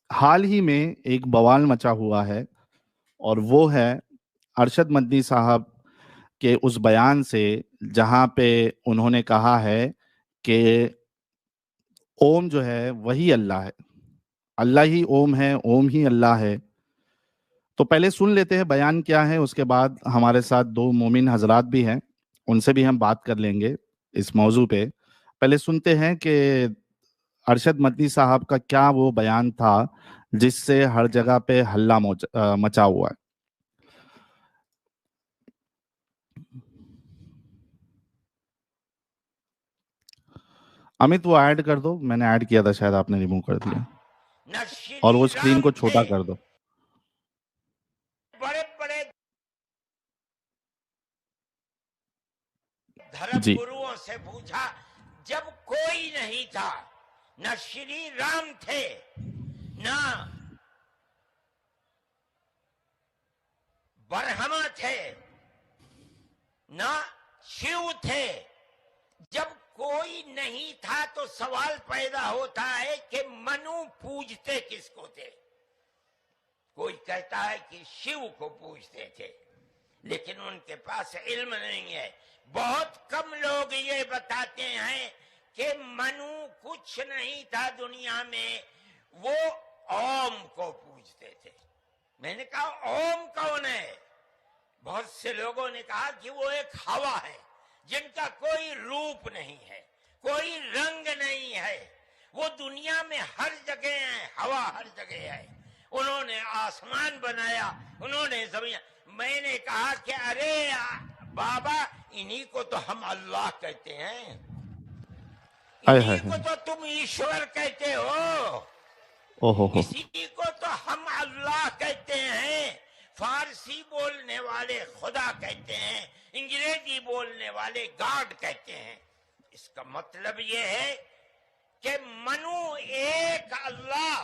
हाल ही में एक बवाल मचा हुआ है, और वो है अरशद मदनी साहब के उस बयान से, जहां पे उन्होंने कहा है कि ओम जो है वही अल्लाह है, अल्लाह ही ओम है, ओम ही अल्लाह है। तो पहले सुन लेते हैं बयान क्या है, उसके बाद हमारे साथ दो मोमिन हजरात भी हैं, उनसे भी हम बात कर लेंगे इस मौजू पे। पहले सुनते हैं कि अरशद मदनी साहब का क्या वो बयान था जिससे हर जगह पे हल्ला मचा हुआ है। अमित, वो ऐड कर दो, मैंने ऐड किया था, शायद आपने रिमूव कर दिया। न और श्री वो स्क्रीन राम को थे, छोटा कर दो। बड़े बड़े धर्म जी। गुरुओं से पूछा, जब कोई नहीं था, न श्री राम थे, न ब्रह्मा थे, न शिव थे। जब कोई नहीं था तो सवाल पैदा होता है कि मनु पूजते किसको थे। कोई कहता है कि शिव को पूजते थे, लेकिन उनके पास इल्म नहीं है। बहुत कम लोग ये बताते हैं कि मनु कुछ नहीं था दुनिया में, वो ओम को पूजते थे। मैंने कहा ओम कौन है? बहुत से लोगों ने कहा कि वो एक हवा है जिनका कोई रूप नहीं है, कोई रंग नहीं है, वो दुनिया में हर जगह है, हवा हर जगह है। उन्होंने आसमान बनाया, उन्होंने जमीन। मैंने कहा कि अरे बाबा, इन्हीं को तो हम अल्लाह कहते हैं, हाय इन्हीं हाय को हाय। तो तुम ईश्वर कहते हो, ओहो हो। इसी को तो हम अल्लाह कहते हैं। फारसी बोलने वाले खुदा कहते हैं, अंग्रेजी बोलने वाले गॉड कहते हैं। इसका मतलब यह है कि मनु एक अल्लाह,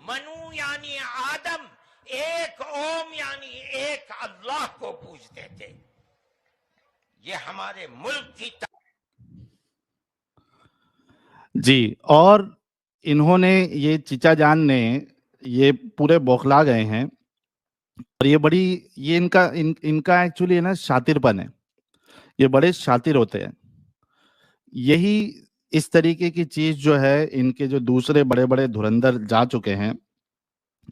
मनु यानी आदम, एक ओम यानी एक अल्लाह को पूजते थे। ये हमारे मुल्क की जी। और इन्होंने, ये चीचा जान ने, ये पूरे बौखला गए हैं। और ये बड़ी, ये इनका एक्चुअली है ना, शातिरपन है। ये बड़े शातिर होते हैं। यही इस तरीके की चीज जो है, इनके जो दूसरे बड़े बड़े धुरंधर जा चुके हैं,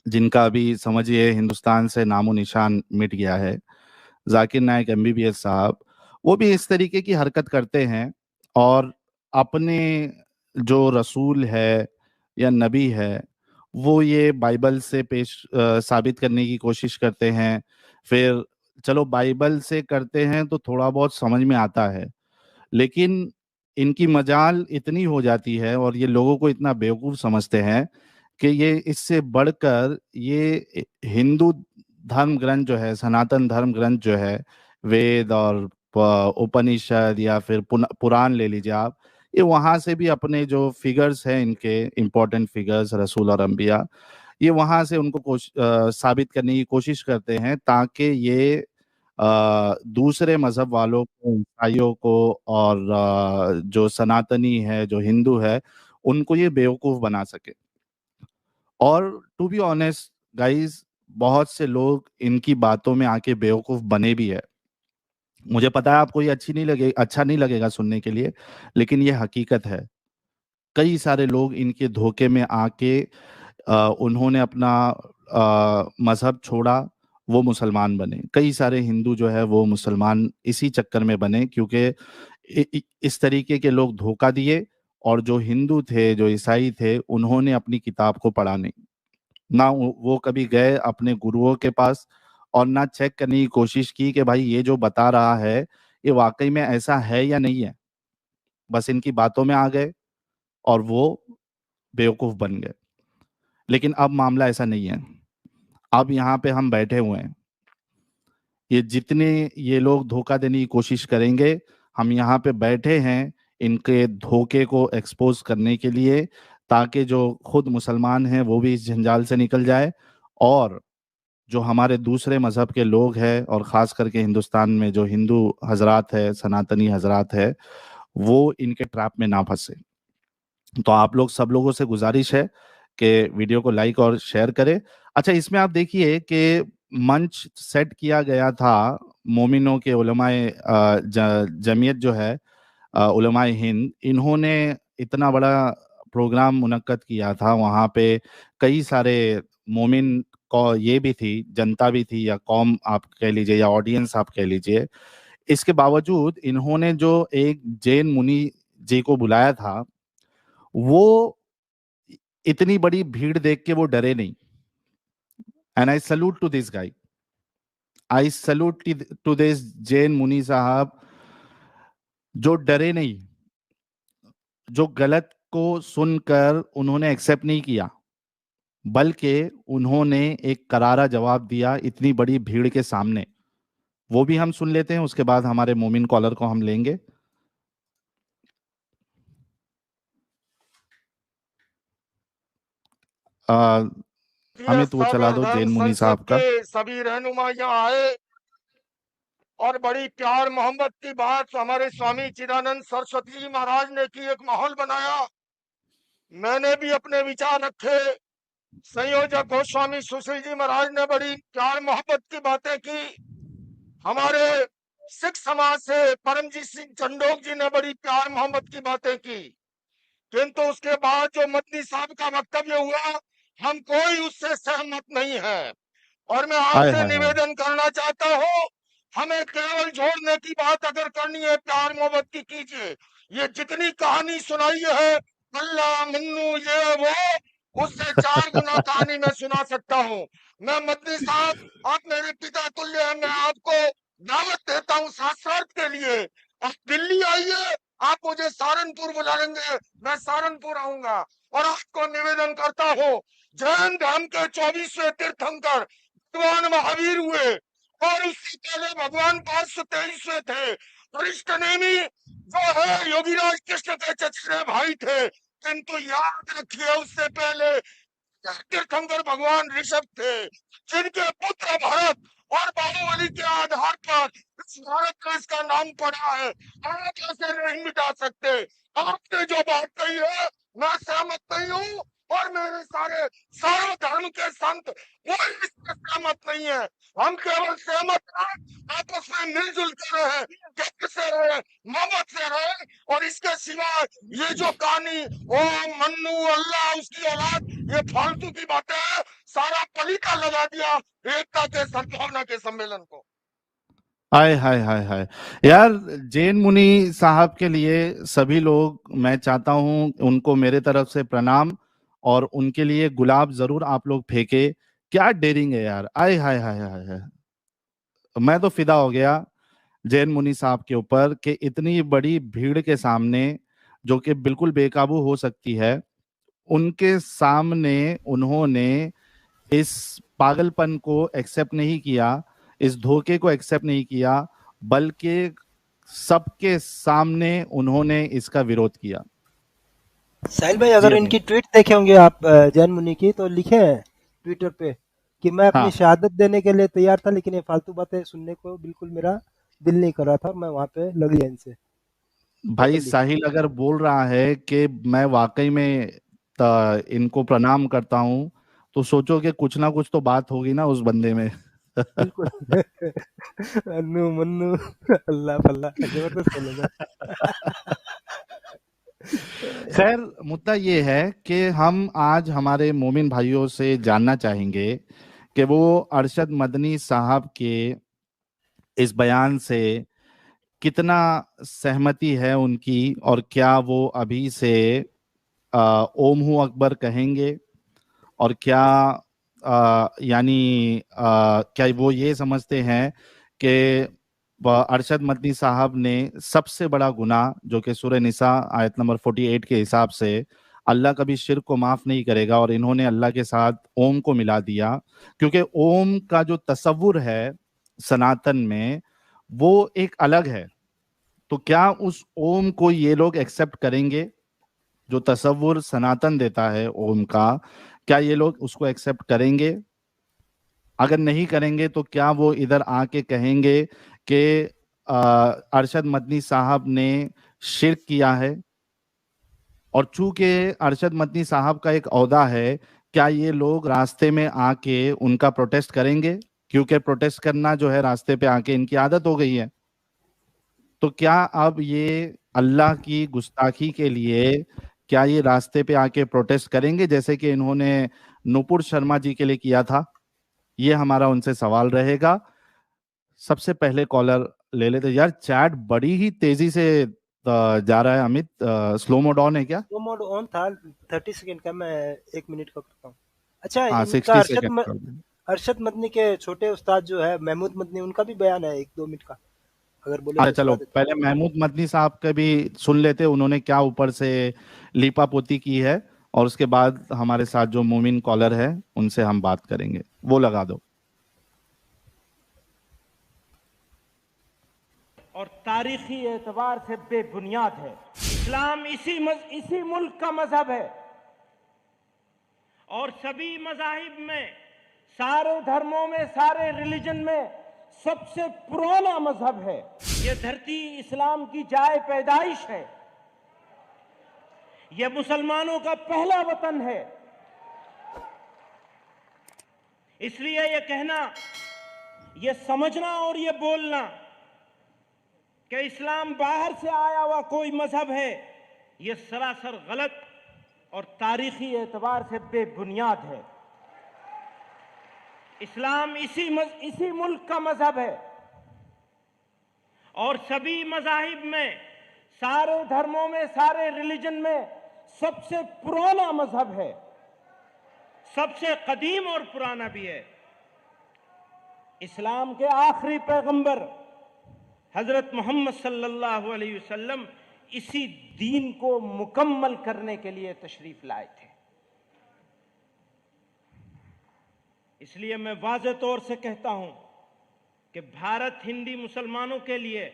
जिनका अभी समझिए हिंदुस्तान से नामो निशान मिट गया है, जाकिर नायक एमबीबीएस साहब, वो भी इस तरीके की हरकत करते हैं। और अपने जो रसूल है या नबी है, वो ये बाइबल से साबित करने की कोशिश करते हैं। फिर चलो, बाइबल से करते हैं तो थोड़ा बहुत समझ में आता है, लेकिन इनकी मजाल इतनी हो जाती है और ये लोगों को इतना बेवकूफ समझते हैं कि ये इससे बढ़कर ये हिंदू धर्म ग्रंथ जो है, सनातन धर्म ग्रंथ जो है, वेद और उपनिषद या फिर पुराण ले लीजिए आप, ये वहां से भी अपने जो फिगर्स हैं, इनके इम्पोर्टेंट फिगर्स रसूल और अंबिया, ये वहां से उनको साबित करने की कोशिश करते हैं, ताकि ये दूसरे मजहब वालों को, ईसाइयों को और जो सनातनी है, जो हिंदू है, उनको ये बेवकूफ बना सके। और टू बी ऑनेस्ट गाइस, बहुत से लोग इनकी बातों में आके बेवकूफ बने भी है। मुझे पता है आपको ये अच्छा नहीं लगेगा सुनने के लिए, लेकिन ये हकीकत है। कई सारे लोग इनके धोखे में आके उन्होंने अपना मजहब छोड़ा, वो मुसलमान बने। कई सारे हिंदू जो है वो मुसलमान इसी चक्कर में बने, क्योंकि इस तरीके के लोग धोखा दिए। और जो हिंदू थे, जो ईसाई थे, उन्होंने अपनी किताब को पढ़ा नहीं, ना वो कभी गए अपने गुरुओं के पास, और ना चेक करने की कोशिश की कि भाई ये जो बता रहा है, ये वाकई में ऐसा है या नहीं है। बस इनकी बातों में आ गए और वो बेवकूफ बन गए। लेकिन अब मामला ऐसा नहीं है। अब यहाँ पे हम बैठे हुए हैं, ये जितने ये लोग धोखा देने की कोशिश करेंगे, हम यहाँ पे बैठे हैं इनके धोखे को एक्सपोज करने के लिए, ताकि जो खुद मुसलमान हैं वो भी इस जंजाल से निकल जाए, और जो हमारे दूसरे मजहब के लोग हैं, और खास करके हिंदुस्तान में जो हिंदू हजरात है, सनातनी हजरात है, वो इनके ट्रैप में ना फंसे। तो आप लोग सब लोगों से गुजारिश है कि वीडियो को लाइक और शेयर करें। अच्छा, इसमें आप देखिए कि मंच सेट किया गया था मोमिनों के उलमाए जमीयत जो है उलमाए हिंद, इन्होंने इतना बड़ा प्रोग्राम मुनक्कद किया था। वहाँ पे कई सारे मोमिन को ये भी थी, जनता भी थी, या कौम आप कह लीजिए या ऑडियंस आप कह लीजिए। इसके बावजूद इन्होंने जो एक जैन मुनि जी को बुलाया था, वो इतनी बड़ी भीड़ देख के वो डरे नहीं। And I salute to this guy, I salute to this Jain मुनि साहब, जो डरे नहीं, जो गलत को सुनकर उन्होंने एक्सेप्ट नहीं किया, बल्कि उन्होंने एक करारा जवाब दिया इतनी बड़ी भीड़ के सामने। वो भी हम सुन लेते हैं, उसके बाद हमारे मोमिन कॉलर को हम लेंगे। अमित वो चला दो जैन मुनि साहब का। सभी रहनुमा यहाँ आए और बड़ी प्यार मोहब्बत की बात हमारे स्वामी चिदानंद सरस्वती जी महाराज ने की, एक माहौल बनाया। मैंने भी अपने विचार रखे, संयोजक गोस्वामी सुशील जी महाराज ने बड़ी प्यार मोहब्बत की बातें की, हमारे सिख समाज से परमजीत सिंह चंडोक जी ने बड़ी प्यार मोहब्बत की बातें की। किंतु उसके बाद जो मदनी साहब का वक्तव्य हुआ, हम कोई उससे सहमत नहीं है। और मैं आपसे निवेदन करना चाहता हूँ, हमें केवल जोड़ने की बात अगर करनी है, प्यार मोहब्बत की कीजिए। ये जितनी कहानी सुनाई है, अल्लाह मन्नू ये वो, उससे 4 गुना कहानी मैं सुना सकता हूँ। मैं मदनी साहब, आप मेरे पिता तुल्य हैं, मैं आपको दावत देता हूँ साक्षात के लिए। आप दिल्ली आइए, आप मुझे सहारनपुर बुला लेंगे, मैं सहारनपुर आऊंगा। और आपको निवेदन करता हूँ, जैन धर्म के 24वें तीर्थंकर भगवान महावीर हुए, और उससे पहले भगवान 523वें थे। वरिष्ठ नेमी जो है योगीराज कृष्ण के चचेरे भाई थे। किंतु याद रखिए, उससे पहले तीर्थंकर भगवान ऋषभ थे, जिनके पुत्र भरत और बाहुबली के आधार पर इस भारत का इसका नाम पड़ा है। आप ऐसे नहीं मिटा सकते। आपने जो बात कही है, मैं सहमत नहीं हूँ, और मेरे सारे धर्म के संत वो इससे सहमत नहीं है। हम केवल सहमत हैं, आपस में मिलजुल कर रहे, प्यार से रहे, मोहब्बत से रहे। और इसके सिवा ये जो कहानी ओ मन्नू अल्लाह उसकी औलाद, ये फालतू की बातें हैं। सारा पलीता लगा दिया एकता के सद्भावना के सम्मेलन को। हाय हाय हाय हाय यार, जैन मुनि साहब के लिए सभी लोग, मैं चाहता हूं उनको मेरे तरफ से प्रणाम, और उनके लिए गुलाब जरूर आप लोग फेंके। क्या डेयरिंग है यार, आय हाय हाय हाय हाय। मैं तो फिदा हो गया जैन मुनि साहब के ऊपर कि इतनी बड़ी भीड़ के सामने, जो कि बिल्कुल बेकाबू हो सकती है, उनके सामने उन्होंने इस पागलपन को एक्सेप्ट नहीं किया, इस धोखे को एक्सेप्ट नहीं किया, बल्कि सबके सामने उन्होंने इसका विरोध किया। साहिल भाई, अगर इनकी ट्वीट देखे होंगे आप जैन मुनि की, तो लिखे हैं ट्विटर पे कि मैं अपनी शहादत देने के लिए तैयार था, लेकिन ये फालतू बातें सुनने को बिल्कुल मेरा दिल नहीं कर रहा था, मैं वहां पे लग लिया इनसे। भाई साहिल अगर बोल रहा है कि मैं वाकई में इनको प्रणाम करता हूं, तो सोचो कि कुछ ना कुछ तो बात होगी ना उस बंदे में। बिल्कुल। अन्नू मन्नू अल्लाह फल्ला, जबरदस्त बोलेगा। खैर, मुद्दा ये है कि हम आज हमारे मोमिन भाइयों से जानना चाहेंगे कि वो अरशद मदनी साहब के इस बयान से कितना सहमति है उनकी, और क्या वो अभी से ओम हू अकबर कहेंगे, और क्या यानी क्या वो ये समझते हैं कि अरशद मदनी साहब ने सबसे बड़ा गुनाह, जो कि सूरह निसा आयत नंबर 48 के हिसाब से अल्लाह कभी शिर्क को माफ नहीं करेगा, और इन्होंने अल्लाह के साथ ओम को मिला दिया, क्योंकि ओम का जो तसव्वुर है सनातन में वो एक अलग है। तो क्या उस ओम को ये लोग एक्सेप्ट करेंगे, जो तसव्वुर सनातन देता है ओम का, क्या ये लोग उसको एक्सेप्ट करेंगे? अगर नहीं करेंगे तो क्या वो इधर आके कहेंगे कि अरशद मदनी साहब ने शिर्क किया है? और चूंकि अरशद मदनी साहब का एक ओहदा है, क्या ये लोग रास्ते में आके उनका प्रोटेस्ट करेंगे? क्योंकि प्रोटेस्ट करना जो है रास्ते पे आके इनकी आदत हो गई है। तो क्या अब ये अल्लाह की गुस्ताखी के लिए क्या ये रास्ते पे आके प्रोटेस्ट करेंगे, जैसे कि इन्होंने नुपुर शर्मा जी के लिए किया था? ये हमारा उनसे सवाल रहेगा। सबसे पहले कॉलर ले लेते यार। चैट बड़ी ही तेजी से जा रहा है अमित। स्लो मोड ऑन है क्या? स्लो मोड ऑन था, 30 सेकंड का, मैं 1 मिनट का करता हूँ। अच्छा, हाँ, इनका 60 सेकंड कर दें। अरशद मदनी के छोटे उस्ताद जो है महमूद मदनी, उनका भी बयान है 1-2 मिनट का, अगर बोले अच्छा तो चलो, सुना देता पहले महमूद मदनी साहब के भी सुन लेते, उन्होंने क्या ऊपर से लीपापोती की है, और उसके बाद हमारे साथ जो मोमिन कॉलर है उनसे हम बात करेंगे। वो लगा दो। और तारीखी एतबार से बेबुनियाद है। इस्लाम इसी मुल्क का मजहब है और सभी मजाहिब में, सारे धर्मों में, सारे रिलीजन में सबसे पुराना मजहब है। ये धरती इस्लाम की जाए पैदाइश है। ये मुसलमानों का पहला वतन है। इसलिए ये कहना, ये समझना और ये बोलना कि इस्लाम बाहर से आया हुआ कोई मजहब है, ये सरासर गलत और तारीखी एतबार से बेबुनियाद है। इस्लाम इसी मुल्क का मजहब है और सभी मजाहिब में, सारे धर्मों में, सारे रिलीजन में सबसे पुराना मजहब है, सबसे कदीम और पुराना भी है। इस्लाम के आखिरी पैगंबर हजरत मोहम्मद सल्लल्लाहु अलैहि वसल्लम इसी दीन को मुकम्मल करने के लिए तशरीफ लाए थे। इसलिए मैं वाज़ेह तौर से कहता हूं कि भारत हिंदी मुसलमानों के लिए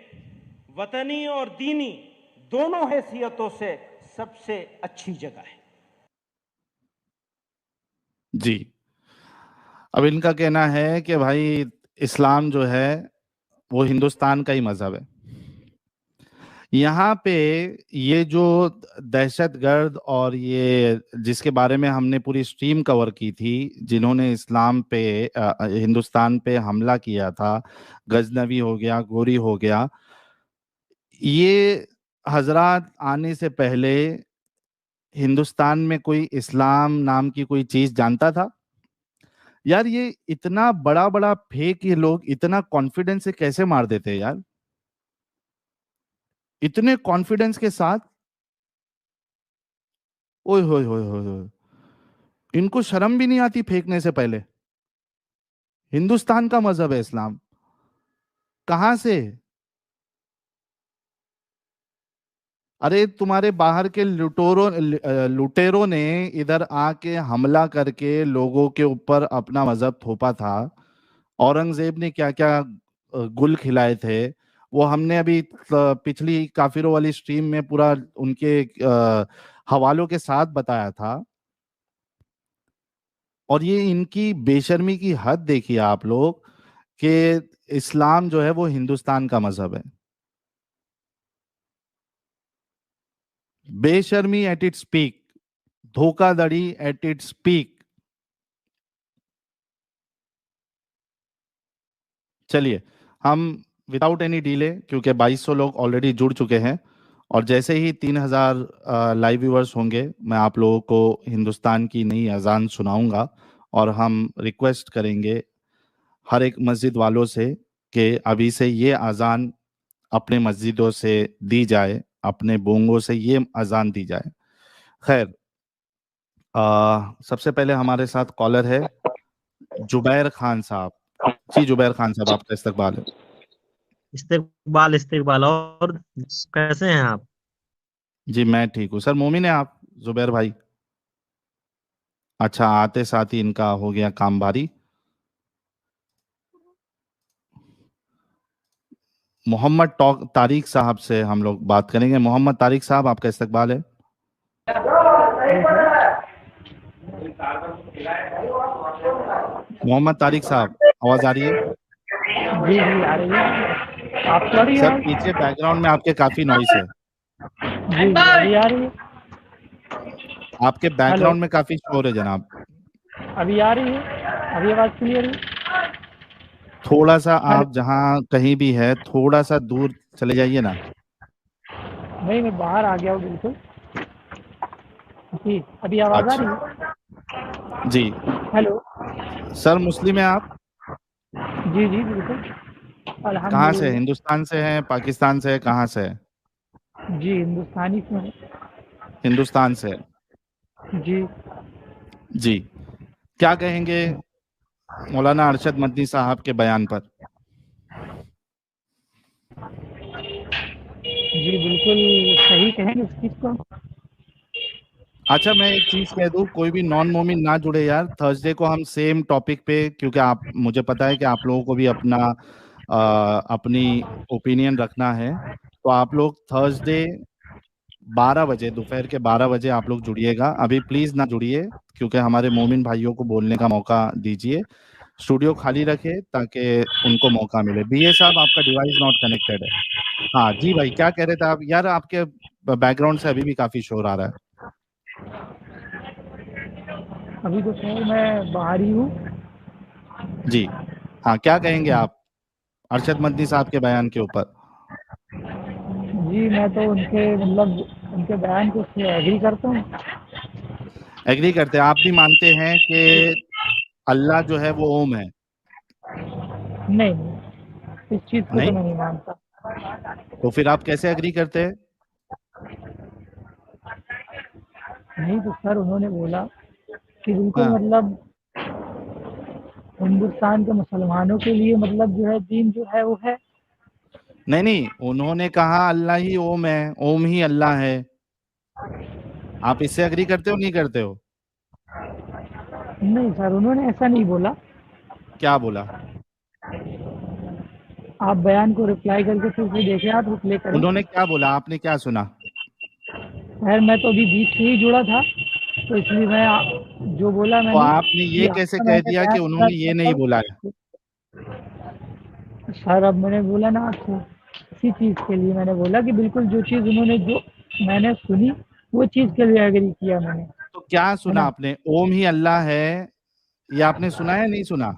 वतनी और दीनी दोनों हैसियतों से सबसे अच्छी जगह है। जी, अब इनका कहना है कि भाई इस्लाम जो है वो हिंदुस्तान का ही मजहब है। यहाँ पे ये जो दहशतगर्द और ये जिसके बारे में हमने पूरी स्ट्रीम कवर की थी, जिन्होंने इस्लाम पे हिंदुस्तान पे हमला किया था, गजनवी हो गया, गोरी हो गया, ये हजरात आने से पहले हिंदुस्तान में कोई इस्लाम नाम की कोई चीज जानता था? यार ये इतना बड़ा बड़ा फेक ये लोग इतना कॉन्फिडेंस से कैसे मार देते हैं यार, इतने कॉन्फिडेंस के साथ। ओए होए होए होए होए, इनको शर्म भी नहीं आती फेंकने से पहले? हिंदुस्तान का मजहब है इस्लाम, कहां से? अरे तुम्हारे बाहर के लुटेरों ने इधर आके हमला करके लोगों के ऊपर अपना मजहब थोपा था। औरंगजेब ने क्या क्या गुल खिलाए थे, वो हमने अभी पिछली काफिरों वाली स्ट्रीम में पूरा उनके हवालों के साथ बताया था। और ये इनकी बेशर्मी की हद देखिए आप लोग, कि इस्लाम जो है वो हिंदुस्तान का मजहब है। बेशर्मी एट इट्स पीक, धोखाधड़ी एट इट्स पीक। चलिए हम विदाउट एनी डिले, क्योंकि 2200 लोग ऑलरेडी जुड़ चुके हैं, और जैसे ही 3000 लाइव व्यूअर्स होंगे मैं आप लोगों को हिंदुस्तान की नई अजान सुनाऊंगा, और हम रिक्वेस्ट करेंगे हर एक मस्जिद वालों से कि अभी से ये अजान अपने मस्जिदों से दी जाए, अपने बोंगों से ये अजान दी जाए। खैर, सबसे पहले हमारे साथ कॉलर है जुबैर खान साहब। जी जुबैर खान साहब, आपका इस्तकबाल है। इस्तकबाल इस्तकबाल। और कैसे हैं आप? जी मैं ठीक हूँ सर। मोमिन है आप जुबैर भाई? अच्छा, आते साथ ही इनका हो गया काम भारी। मोहम्मद तारिक साहब से हम लोग बात करेंगे। मोहम्मद तारिक साहब, आपका इस्तकबाल है। मोहम्मद तारिक साहब, आवाज आ रही है? जी जी आ रही है। आप सर पीछे बैकग्राउंड में आपके काफी नॉइस है। जी आ रही है। आपके बैकग्राउंड में काफी शोर है जनाब। अभी आ रही है? अभी आवाज क्लियर है? थोड़ा सा आप जहाँ कहीं भी है थोड़ा सा दूर चले जाइए ना। नहीं, मैं बाहर आ गया हूँ बिल्कुल। जी, अभी आवाज आ रही है? जी हेलो। सर, मुस्लिम है आप? जी जी बिल्कुल। कहाँ से? अल्हम्दुलिल्लाह। हिंदुस्तान से हैं, पाकिस्तान से है, कहाँ से है? जी, हिंदुस्तानी से हूँ। हिंदुस्तान से। जी जी, क्या कहेंगे मौलाना अरशद मदनी साहब के बयान पर? जी बिल्कुल सही कहेंगे इस चीज को। अच्छा, मैं एक चीज कह दूं, कोई भी नॉन मोमिन ना जुड़े यार। थर्सडे को हम सेम टॉपिक पे, क्योंकि आप, मुझे पता है कि आप लोगों को भी अपनी ओपिनियन रखना है, तो आप लोग थर्सडे 12 बजे, दोपहर के 12 बजे आप लोग जुड़िएगा। अभी प्लीज ना जुड़िए, क्योंकि हमारे मोमिन भाइयों को बोलने का मौका दीजिए। स्टूडियो खाली रखे ताकि उनको मौका मिले। बीए साहब, आपका डिवाइस नॉट कनेक्टेड है। हाँ जी भाई, क्या कह रहे थे आप यार? आपके बैकग्राउंड से अभी भी काफी शोर आ रहा है। अभी तो खैर मैं बाहर ही हूँ। जी हाँ, क्या कहेंगे आप अरशद मदनी साहब के बयान के ऊपर? जी, मैं तो उनके बयान को से एग्री करता हूँ। एग्री करते हैं? आप भी मानते हैं कि अल्लाह जो है वो ओम है? नहीं, इस चीज को तो नहीं? मैं नहीं मानता। तो फिर आप कैसे एग्री करते हैं? नहीं तो सर, उन्होंने बोला कि बिल्कुल हाँ, हिंदुस्तान के मुसलमानों के लिए जो है दीन जो है वो है। नहीं नहीं, उन्होंने कहा अल्लाह ही ओम है, ओम ही अल्लाह है। आप इससे एग्री करते हो, नहीं करते हो? नहीं सर, उन्होंने ऐसा नहीं बोला। क्या बोला? आप बयान को रिप्लाई करके फिर से देखें, आप रिप्लाई करें। उन्होंने क्या बोला? आपने क्या सुना? खैर, मैं तो अभी बीच से ही जुड़ा था, तो इसलिए जो बोला तो मैंने आपने कि ये कैसे आपका कह मैंने दिया कि बयान उन्होंने ये नहीं बोला है? सर, अब मैंने बोला ना आपको, इसी चीज़ के लिए मैंने बोला कि बिल्कुल जो मैंने सुनी, वो चीज़ के लिए एग्री किया मैंने, तो क्या है सुना ना। आपने? ओम ही अल्लाह है, ये आपने सुना या नहीं सुना?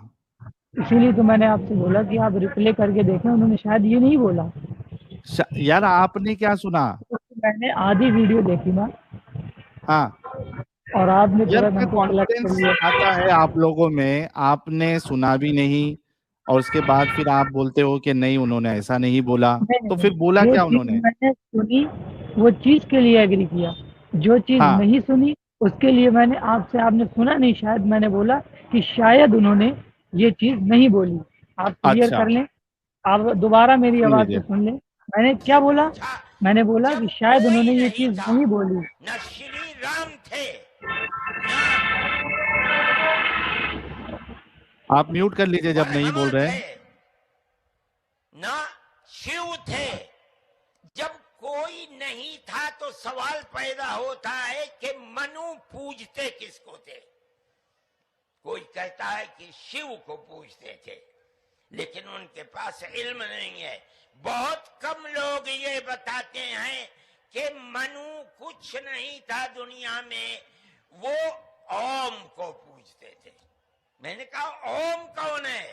इसीलिए तो मैंने आपसे बोला कि आप रिप्ले करके देखें, उन्होंने शायद ये नहीं बोला। यार, आपने क्या सुना? तो मैंने आधी वीडियो देखी ना, हाँ और आपने यार, तुरंत क्या हमको क्लच कर कॉन्फिडेंस लिया। आता है आप लोगों में? आपने सुना भी नहीं और उसके बाद फिर आप बोलते हो कि नहीं, उन्होंने ऐसा नहीं बोला। नहीं तो नहीं, फिर बोला जो क्या चीज़ उन्होंने? मैंने सुनी, वो चीज़ के लिए एग्री किया। जो चीज़ हाँ, नहीं सुनी, उसके लिए मैंने आपने सुना नहीं शायद, मैंने बोला कि शायद उन्होंने ये चीज़ नहीं बोली। आप क्लियर अच्छा, कर लें, आप दोबारा मेरी सुन आवाज़ को लीजिए। सुन लें। मैंने क्या बोला? था मैंने बोला जब कि शायद कोई उन्होंने ये नहीं चीज़ था, नहीं बोली। न श्री राम थे, न आप म्यूट कर लीजिए जब नहीं बोल बलरामा रहे थे, हैं। न शिव थे। जब कोई नहीं था तो सवाल पैदा होता है कि मनु पूजते किसको थे। कोई कहता है कि शिव को पूजते थे, लेकिन उनके पास इल्म नहीं है। बहुत कम लोग ये बताते हैं कि मनु कुछ नहीं था दुनिया में, वो ओम को पूजते थे। मैंने कहा ओम कौन है?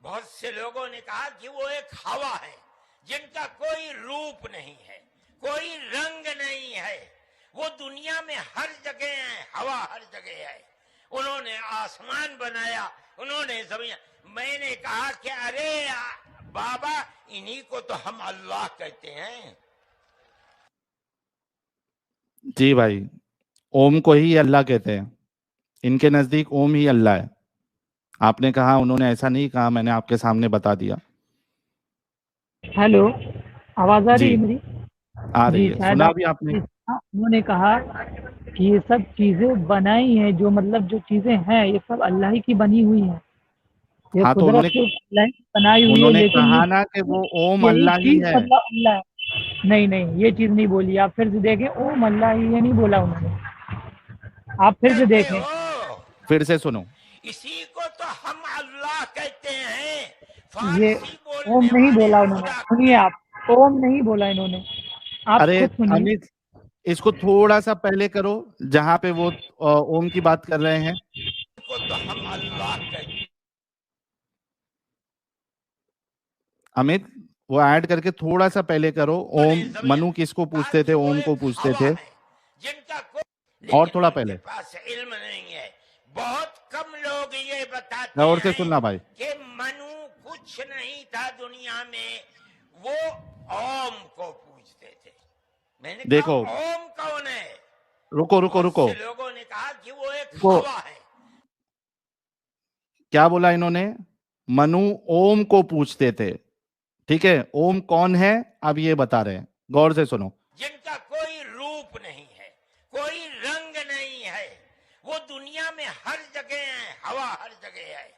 बहुत से लोगों ने कहा कि वो एक हवा है जिनका कोई रूप नहीं है, कोई रंग नहीं है, वो दुनिया में हर जगह है, हवा हर जगह है। उन्होंने आसमान बनाया, उन्होंने जमीन। मैंने कहा कि अरे बाबा, इन्हीं को तो हम अल्लाह कहते हैं। जी भाई, ओम को ही अल्लाह कहते हैं। इनके नजदीक ओम ही अल्लाह है। आपने कहा उन्होंने ऐसा नहीं कहा, मैंने आपके सामने बता दिया। हेलो, आवाज़ आ रही जी, है मेरी? आ रही जी, है। शायद सुना आप भी आपने? उन्होंने कहा कि ये सब चीज़ें बनाई हैं, जो चीज़ें हैं, ये सब अल्लाह ही की बनी हुई हैं। ये हाँ, तो कुदरत से अल्लाह की बनाई हुई है, उन्होंने लेकिन कहा ना कि वो ओम यही अल्लाह ही चीज़ है। अल्लाह है। नहीं नहीं, ये चीज़ नहीं बोली। आप फिर से देखें, ओम अल्लाह ही, ये नहीं बोला उन्होंने। आप फिर से कहते देखें। हो, फिर से सुनो। इसी को तो हम अल्लाह कहते हैं। ये फारसी ओम बोलने नहीं वाले बोला उन्होंने। खुदा। सुनिए आप, ओम नहीं बोला इन्होंने। आप अरे खुद सुनिए। अमित, इसको थोड़ा सा पहले करो, जहां पे वो ओम की बात कर रहे हैं। को तो हम अल्लाह कहते अमित, वो ऐड करके थोड़ा सा पहले करो। ओम, जमीन मनु किसको कहा पूछते थे? कि वो ओम को एक पूछते हवा थे। है जिनका कोई, और लेकिन थोड़ा उनके पहले पास इल्म नहीं है। बहुत कम लोग ये बताते और से हैं सुनना भाई। कि मनु कुछ नहीं था दुनिया में, वो ओम को पूजते थे। मैंने देखो, कहा ओम कौन है? रुको रुको बहुत रुको, से लोगों ने कहा कि वो एक वो हवा है। क्या बोला इन्होंने? मनु ओम को पूछते थे। ठीक है, ओम कौन है अब ये बता रहे हैं, गौर से सुनो। जिनका कोई रूप नहीं है, कोई रंग नहीं है, वो दुनिया में हर जगह है, हवा हर जगह है।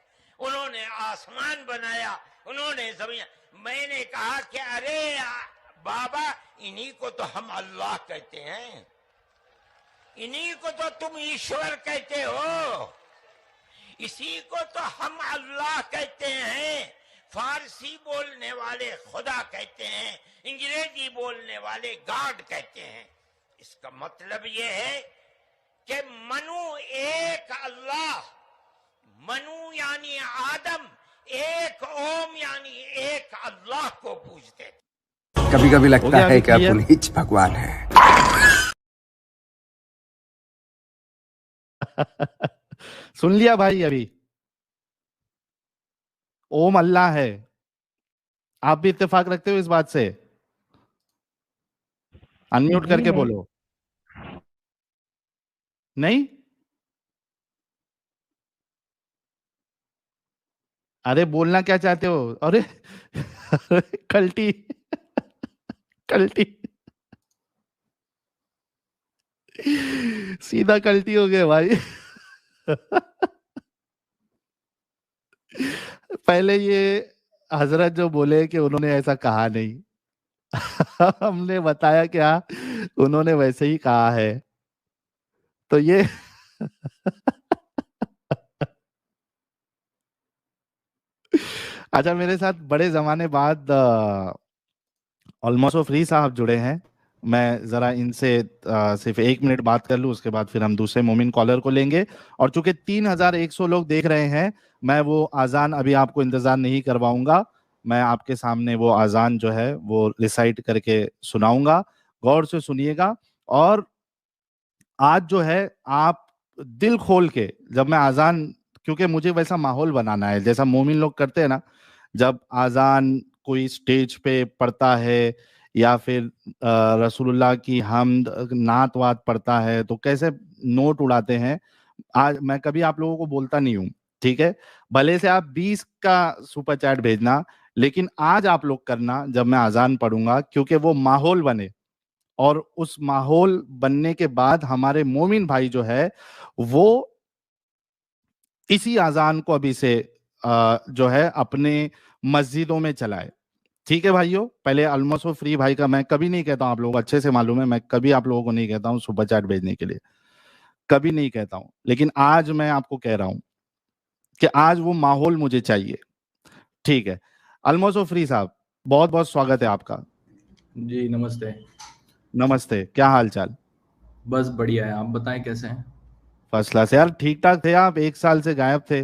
उन्होंने आसमान बनाया, उन्होंने जमीन। मैंने कहा कि अरे बाबा, इन्हीं को तो हम अल्लाह कहते हैं, इन्हीं को तो तुम ईश्वर कहते हो, इसी को तो हम अल्लाह कहते हैं। फारसी बोलने वाले खुदा कहते हैं, अंग्रेजी बोलने वाले गॉड कहते हैं। इसका मतलब यह है कि मनु एक अल्लाह, मनु यानी आदम, एक ओम यानी एक अल्लाह को पूजते थे। कभी कभी लगता है कि क्लियर? अपन हिच भगवान है। सुन लिया भाई? अभी ओम अल्लाह है, आप भी इत्तेफाक रखते हो इस बात से? अनम्यूट नहीं, करके नहीं। बोलो। नहीं? अरे बोलना क्या चाहते हो? अरे कल्टी कल्टी, सीधा कल्टी हो गए भाई। पहले ये हजरत जो बोले कि उन्होंने ऐसा कहा नहीं, हमने बताया क्या, उन्होंने वैसे ही कहा है। तो ये अच्छा, मेरे साथ बड़े जमाने बाद ऑलमोस्ट फ्री साहब जुड़े हैं। मैं जरा इनसे सिर्फ 1 मिनट बात कर लूं, उसके बाद फिर हम दूसरे मोमिन कॉलर को लेंगे। और चूंकि 3100 लोग देख रहे हैं, मैं वो आजान अभी आपको इंतजार नहीं करवाऊंगा। मैं आपके सामने वो आजान जो है वो रिसाइट करके सुनाऊंगा, गौर से सुनिएगा। और आज जो है आप दिल खोल के, जब मैं आजान, क्योंकि मुझे वैसा माहौल बनाना है जैसा मोमिन लोग करते हैं ना, जब आजान कोई स्टेज पे पढ़ता है या फिर रसूलुल्लाह की हमद नात वात पढ़ता है तो कैसे नोट उड़ाते हैं। आज मैं कभी आप लोगों को बोलता नहीं हूँ, ठीक है? भले से आप 20 का सुपर चैट भेजना, लेकिन आज आप लोग करना जब मैं आजान पढ़ूंगा, क्योंकि वो माहौल बने। और उस माहौल बनने के बाद हमारे मोमिन भाई जो है वो इसी आजान को अभी से जो है अपने मस्जिदों में चलाए। ठीक है भाइयों? पहले ऑलमोस्ट फ्री भाई का मैं कभी नहीं कहता हूं, आप लोगों को अच्छे से मालूम है, मैं कभी आप लोगों को नहीं कहता हूं सुपर चैट भेजने के लिए, कभी नहीं कहता हूं। लेकिन आज मैं आपको कह रहा हूं कि आज वो माहौल मुझे चाहिए। ठीक है, ऑलमोस्ट फ्री साहब, बहुत बहुत स्वागत है आपका। जी नमस्ते। नमस्ते, क्या हाल चाल? बस बढ़िया है, आप बताएं कैसे हैं? फर्स्ट क्लास यार, ठीक ठाक थे आप? 1 साल से गायब थे।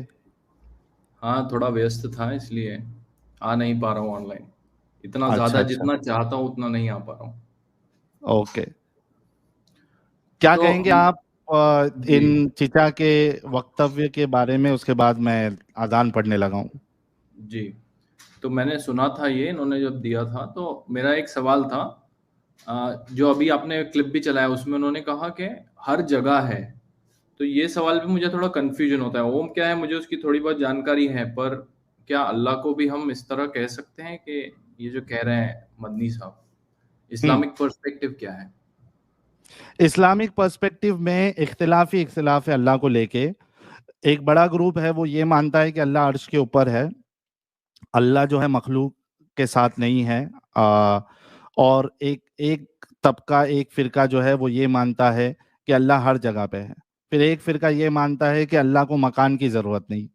हाँ थोड़ा व्यस्त था इसलिए आ नहीं पा रहा हूँ ऑनलाइन। इतना अच्छा ज़्यादा अच्छा, जितना चाहता हूँ उतना नहीं आ पा रहा हूँ। ओके। क्या तो कहेंगे आप जी इन चिचा के वक्तव्य के बारे में? उसके बाद मैं आजान पढ़ने लगा हूँ। जी, तो मैंने सुना था ये इन्होंने जब दिया था, तो मेरा एक सवाल था। जो अभी आपने क्लिप भी चलाया उसमें उन्होंने कहा कि हर जगह है, तो ये सवाल भी मुझे थोड़ा कंफ्यूजन होता है। ओम क्या है मुझे उसकी थोड़ी बहुत जानकारी है, पर क्या अल्लाह को भी हम इस तरह कह सकते हैं कि ये जो कह रहे हैं मदनी साहब, इस्लामिक पर्सपेक्टिव क्या है? इस्लामिक पर्सपेक्टिव में इख्तिलाफ है अल्लाह को लेके। एक बड़ा ग्रुप है वो ये मानता है कि अल्लाह अर्श के ऊपर है, अल्लाह जो है मखलूक के साथ नहीं है। और एक एक तबका, एक फिरका जो है वो ये मानता है कि अल्लाह हर जगह पे है। फिर एक फिरका ये मानता है कि अल्लाह को मकान की जरूरत नहीं।